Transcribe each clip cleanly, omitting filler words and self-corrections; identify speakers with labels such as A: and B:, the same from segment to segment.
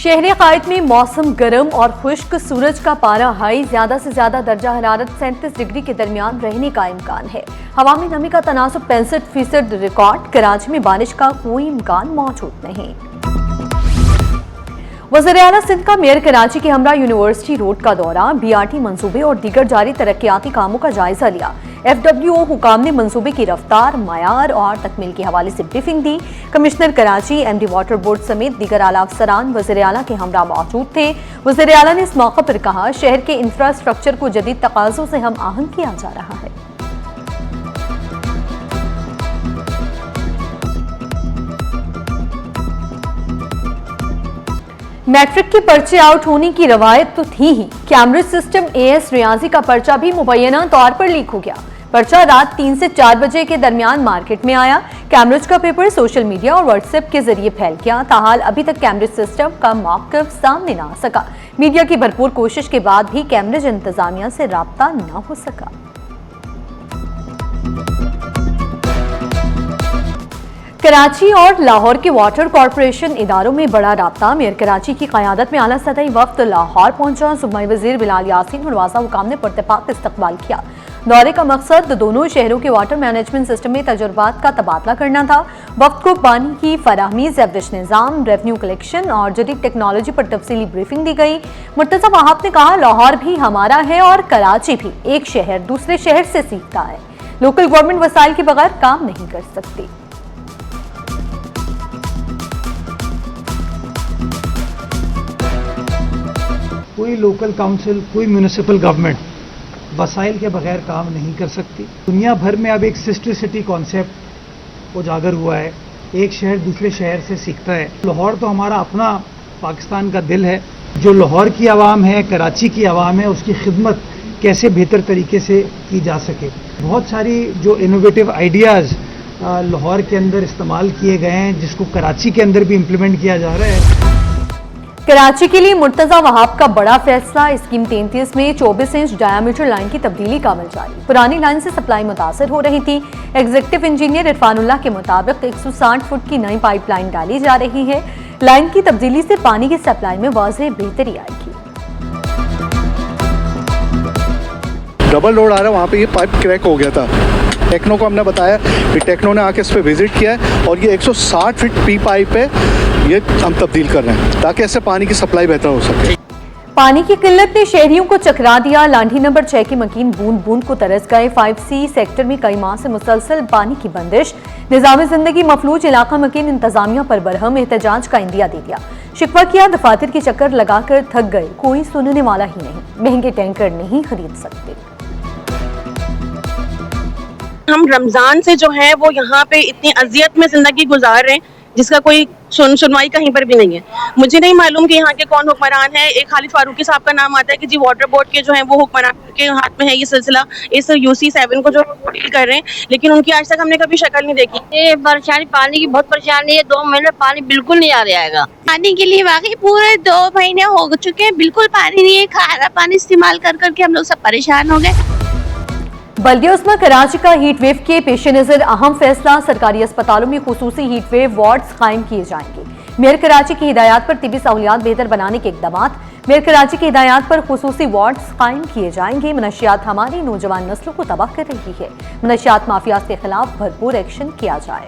A: शहर कायद में मौसम गर्म और खुश्क, सूरज का पारा हाई, ज्यादा से ज्यादा दर्जा हरारत 37 डिग्री के दरमियान रहने का इम्कान है। हवा में नमी का तनासुब 65% रिकॉर्ड। कराची में बारिश का कोई इम्कान मौजूद नहीं। वज़ीर-ए-आला सिंध का मेयर कराची के हमरा यूनिवर्सिटी रोड का दौरा, BRT मंसूबे और दीगर जारी तरक्याती कामों का जायजा लिया। FWO हुकाम ने मंसूबे की रफ्तार, मायार और तकमील के हवाले से ब्रीफिंग दी। Commissioner Karachi, MD water board समेत दीगर आला अफसरान वज़ीर-ए-आला के हमरा मौजूद थे। वज़ीर-ए-आला ने इस मौके पर कहा, शहर के इंफ्रास्ट्रक्चर को जदीद तकाज़ों से हम आहंग किया जा रहा है। मैट्रिक के पर्चे आउट होने की रवायत तो थी ही, कैम्ब्रिज सिस्टम AS रियाजी का पर्चा भी मुबैना तौर पर लीक हो गया। पर्चा रात 3 से 4 बजे के दरमियान मार्केट में आया। कैम्ब्रिज का पेपर सोशल मीडिया और व्हाट्सएप के जरिए फैल गया। ताहाल अभी तक कैम्ब्रिज सिस्टम का मौक़िफ़ सामने न आ सका। मीडिया की भरपूर कोशिश के बाद भी कैम्ब्रिज इंतजामिया से राब्ता न हो सका। कराची और लाहौर के वाटर कॉरपोरेशन इदारों में बड़ा राब्ता। मेयर कराची की क़यादत में आला सतही वफ्द लाहौर पहुंचा। सूबाई वज़ीर बिलाल यासीन और वासा हुकाम ने पुरतपाक इस्तकबाल किया। दौरे का मकसद दोनों शहरों के वाटर मैनेजमेंट सिस्टम में तजुर्बात का तबादला करना था। वफ्द को पानी की फराहमी, ज़ैबदिश निज़ाम, रेवन्यू कलेक्शन और जदीद टेक्नोलॉजी पर तफसीली ब्रीफिंग दी गई। मुर्तज़ा वहाब ने कहा, लाहौर भी हमारा है और कराची भी। एक शहर दूसरे शहर से सीखता है। लोकल गवर्नमेंट वसाइल के बगैर काम नहीं कर सकती।
B: कोई लोकल काउंसिल, कोई म्यूनिसिपल गवर्नमेंट वसाइल के बगैर काम नहीं कर सकती। दुनिया भर में अब एक सिस्टर सिटी कॉन्सेप्ट उजागर हुआ है। एक शहर दूसरे शहर से सीखता है। लाहौर तो हमारा अपना पाकिस्तान का दिल है। जो लाहौर की आवाम है, कराची की आवाम है, उसकी खिदमत कैसे बेहतर तरीके से की जा सके। बहुत सारी जो इनोवेटिव आइडियाज़ लाहौर के अंदर इस्तेमाल किए गए हैं, जिसको कराची के अंदर भी इम्प्लीमेंट किया जा रहा है।
A: कराची के लिए मुर्तज़ा वहाब का बड़ा फैसला। स्कीम 33 में 24 इंच डायामीटर लाइन की तब्दीली का अमल जारी। पुरानी लाइन से सप्लाई मुतासर हो रही थी। एग्जीक्यूटिव इंजीनियर इरफानुल्लाह के मुताबिक 160 फुट की नई पाइपलाइन डाली जा रही है। लाइन की तब्दीली से पानी की सप्लाई में वाज़ेह बेहतरी आएगी।
C: डबल लोड आ रहा है, वहाँ पे ये पाइप क्रैक हो गया था। टेक्नो को हमने बताया, फिर टेक्नो ने आके इस पर विजिट किया है और ये 160 फीट पी पाइप है, ये हम तब्दील कर रहे हैं ताकि ऐसे पानी की सप्लाई बेहतर हो सके।
A: पानी की किल्लत ने शहरियों को चकरा दिया। लांढी नंबर 6 के मकीन बूंद बूंद को तरस गए। 5C सेक्टर में कई माह से मुसलसल पानी की बंदिश। निज़ाम जिंदगी मफलूज इलाका मकीन इंतजामिया पर बरहम एहतजाज का इंदिया दे दिया। शिकवा किया, दफातर की चक्कर लगाकर थक गए, कोई सुनने वाला ही नहीं। महंगे टैंकर नहीं खरीद सकते।
D: हम रमजान से जो है वो यहाँ पे इतनी अजियत में जिंदगी गुजार रहे हैं, जिसका कोई सुनवाई कहीं पर भी नहीं है। मुझे नहीं मालूम कि यहाँ के कौन हुक्मरान है। एक खालिद फारूकी साहब का नाम आता है कि जी वाटर बोर्ड के जो है वो हुक्मरान के हाथ में है ये सिलसिला, इस UC7 को जो डील कर रहे हैं, लेकिन उनकी आज तक हमने कभी शक्ल नहीं देखी।
E: ये परेशानी, पानी की बहुत परेशानी है। 2 महीने पानी बिल्कुल नहीं आ रहा है।
F: पानी के लिए वाकई पूरे 2 महीने हो चुके हैं, बिल्कुल पानी नहीं है। खारा पानी इस्तेमाल कर करके हम लोग सब परेशान हो गए।
A: बल्दिया उस्मा कराची का हीट वेव के पेश नज़र अहम फैसला। सरकारी अस्पतालों में खुसूसी हीट वेव वार्ड्स कायम किए जाएंगे। मेयर कराची की हिदायत पर तिबी सहूलियात बेहतर बनाने के इकदाम। मेयर कराची की हिदायत पर खुसूसी वार्ड्स कायम किए जाएंगे। मनशियात हमारी नौजवान नस्लों को तबाह कर रही है। मनशियात माफिया के खिलाफ भरपूर एक्शन किया जाए।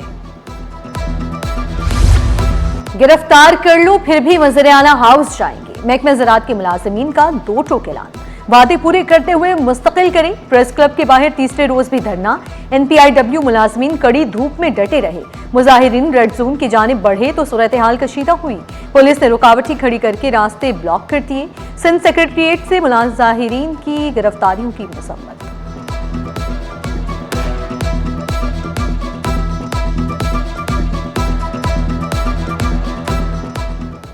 A: गिरफ्तार कर लो फिर भी वज़ीर-ए-आला हाउस जाएंगे। महकमा ज़राअत के मुलाजिमीन का 2 टोक ऐलान। वादे पूरे करते हुए मुस्तकिल करें। प्रेस क्लब के बाहर तीसरे रोज भी धरना। NPIW मुलाजमीन कड़ी धूप में डटे रहे। मुजाहिरीन रेड जोन की जानिब बढ़े तो सूरत हाल कशीदा हुई। पुलिस ने रुकावटें खड़ी करके रास्ते ब्लॉक कर दिए। सिंध सेक्रेटरीट से मुजाहिरीन की गिरफ्तारियों की मसम्मत।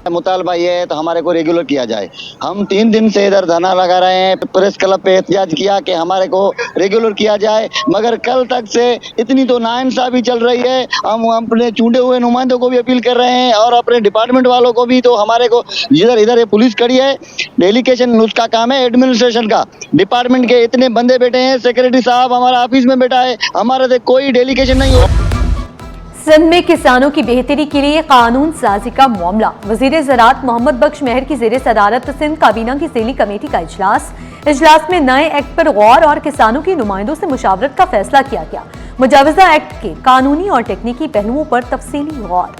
G: मुतालबा ये है तो हमारे को रेगुलर किया जाए। हम 3 दिन से इधर धरना लगा रहे हैं। प्रेस क्लब पे एहतजाज किया कि हमारे को रेगुलर किया जाए, मगर कल तक से इतनी तो नाइंसाफी चल रही है। हम अपने चुने हुए नुमाइंदों को भी अपील कर रहे हैं और अपने डिपार्टमेंट वालों को भी। तो हमारे को इधर पुलिस खड़ी है, डेलीगेशन उसका काम है एडमिनिस्ट्रेशन का। डिपार्टमेंट के इतने बंदे बैठे हैं, सेक्रेटरी साहब हमारा ऑफिस में बैठा है, हमारे से कोई डेलीगेशन नहीं हो।
A: सिंध में किसानों की बेहतरी के लिए कानून साजी का मामला। वजीर ज़राअत मोहम्मद बख्श मेहर की ज़ेर सदारत सिंध काबीना की ज़ेली कमेटी का इजलास में नए एक्ट पर गौर और किसानों के नुमाइंदों से मुशावरत का फैसला किया गया। मुजावजा एक्ट के कानूनी और टेक्निकी पहलुओं पर तफसीली गौर।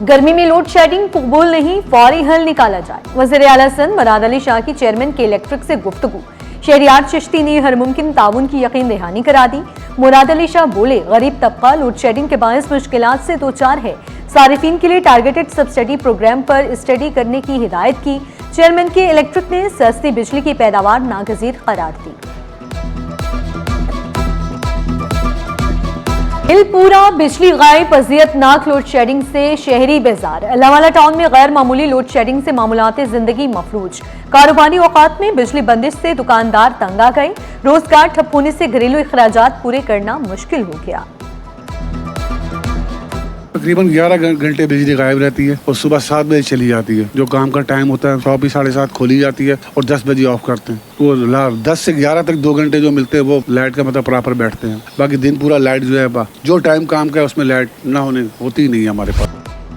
A: गर्मी में लोड शेडिंग कबूल नहीं, फौरी हल निकाला जाए। वज़ीर आला सिंध मुराद अली शाह की चेयरमैन के इलेक्ट्रिक से गुफ्तगू। शहरियार चिश्ती ने हर मुमकिन ताउन की यकीन दहानी करा दी। मुराद अली शाह बोले, गरीब तबका लोड शेडिंग के बायस मुश्किलात से दो चार है। सारिफीन के लिए टारगेटेड सब्सिडी प्रोग्राम पर स्टडी करने की हिदायत की। चेयरमैन के इलेक्ट्रिक ने सस्ती बिजली की पैदावार नागजीर करार दी। पूरा बिजली गायब, अजियतनाक लोड शेडिंग से शहरी बेजार। अल्लाहवाला टाउन में गैर मामूली लोड शेडिंग से मामूलात जिंदगी मफलूज। कारोबारी औकात में बिजली बंदिश से दुकानदार तंग आ गए। रोजगार ठप होने से घरेलू अखराजात पूरे करना मुश्किल हो गया।
H: तकरीबन 11 घंटे बिजली गायब रहती है और सुबह 7 बजे चली जाती है। जो काम का टाइम होता है 7:30 खोली जाती है और 10 बजे ऑफ करते हैं। वो 10 से 11 तक 2 घंटे जो मिलते हैं वो लाइट का मतलब प्रॉपर बैठते हैं। बाकी दिन पूरा लाइट जो है जो टाइम काम का है उसमें लाइट ना होने होती ही नहीं है हमारे पास।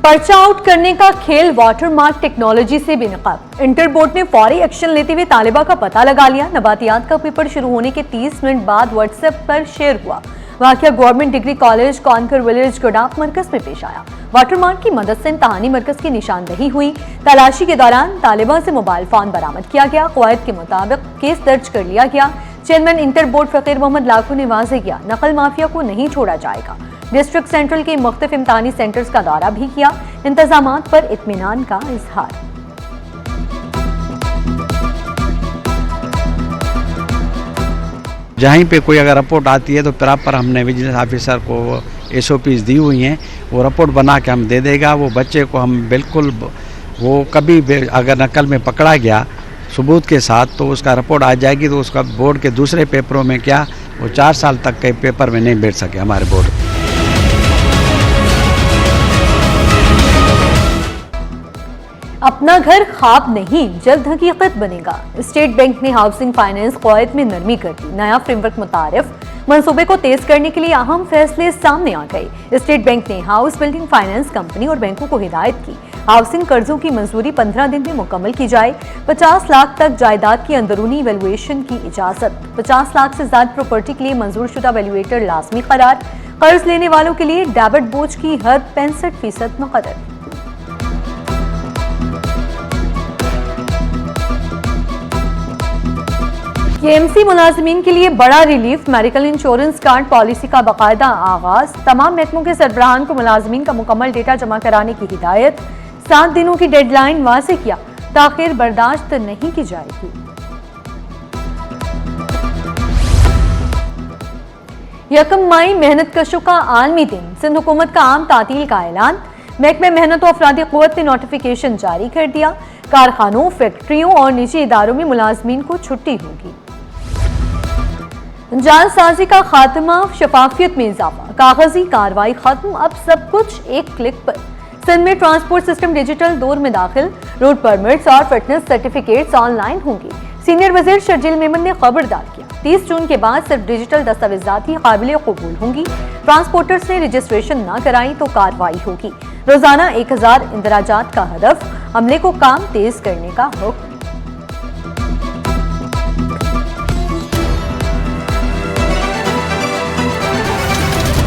A: पर्चा आउट करने का खेल वाटरमार्क टेक्नोलॉजी से बेनकाब। इंटर बोर्ड ने फौरी एक्शन लेते हुए तालिबा का पता लगा लिया। नबातियात का पेपर शुरू होने के 30 मिनट बाद व्हाट्सएप पर शेयर हुआ। वाकया गवर्नमेंट डिग्री कॉलेज कॉनकर विलेज गोडाफ मरकज में पेश आया। वाटरमार्क की मदद से इम्तहानी मरकज की निशानदही हुई। तलाशी के दौरान तालिबा से मोबाइल फोन बरामद किया गया। क़वायद के मुताबिक केस दर्ज कर लिया गया। चेयरमैन इंटर बोर्ड फकीर मोहम्मद लाखू ने वाज़ेह किया, नकल माफिया को नहीं छोड़ा जाएगा। डिस्ट्रिक्ट सेंट्रल के मुख्तलिफ इम्तहानी सेंटर्स का दौरा भी किया। इंतजामात पर इत्मीनान का इजहार।
I: जहीं पे कोई अगर रिपोर्ट आती है तो प्रॉपर हमने विजिलेंस ऑफिसर को SOPs दी हुई हैं। वो रिपोर्ट बना के हम दे देगा। वो बच्चे को हम बिल्कुल वो कभी अगर नकल में पकड़ा गया सबूत के साथ तो उसका रिपोर्ट आ जाएगी। तो उसका बोर्ड के दूसरे पेपरों में क्या वो 4 साल तक के पेपर में नहीं बैठ सके हमारे बोर्ड।
A: अपना घर ख्वाब नहीं, जल्द हकीकत बनेगा। स्टेट बैंक ने हाउसिंग फाइनेंस क़वायद में नरमी कर दी। नया फ्रेमवर्क मुतारिफ। मंसूबे को तेज करने के लिए अहम फैसले सामने आ गए। स्टेट बैंक ने हाउस बिल्डिंग फाइनेंस कंपनी और बैंकों को हिदायत की, हाउसिंग कर्जों की मंजूरी 15 दिन में मुकम्मल की जाए। 50 लाख तक जायदाद की अंदरूनी वैल्यूएशन की इजाजत। 50 लाख से ज्यादा प्रॉपर्टी के लिए मंजूर शुदा वैल्यूएटर लाजमी करार। कर्ज लेने वालों के लिए डेबिट बोझ की हद 65% मुकर्रर। KMC मुलाजमीन के लिए बड़ा relief. Medical insurance card policy का बाकायदा आगाज। तमाम महकमों के सरबराहान को मुलाजमीन का मुकम्मल डेटा जमा कराने की हिदायत। 7 दिनों की डेडलाइन वाज़ेह किया, ताखिर बर्दाश्त नहीं की जाएगी। यकम मई मेहनत कशों का आलमी दिन। सिंध हुकूमत का आम तातील का ऐलान। महकमे मेहनत और अफरादी क़ुव्वत ने नोटिफिकेशन जारी कर दिया। कारखानों, फैक्ट्रियों और निजी इदारों में मुलाजमीन को छुट्टी होगी। जालसाजी का खात्मा, शफाफियत में इजाफा। कागजी कार्रवाई खत्म, अब सब कुछ एक क्लिक पर। सिंध में ट्रांसपोर्ट सिस्टम डिजिटल दौर में दाखिल। रोड परमिट्स और फिटनेस सर्टिफिकेट्स ऑनलाइन होंगे। सीनियर वजीर शर्जील मेमन ने खबरदार किया, 30 जून के बाद सिर्फ डिजिटल दस्तावेजात ही काबिल कबूल होंगी। ट्रांसपोर्टर्स ने रजिस्ट्रेशन न कराई तो कार्रवाई होगी। रोजाना 1000 इंदराजात का हदफ। अमले को काम तेज करने का हुक्म।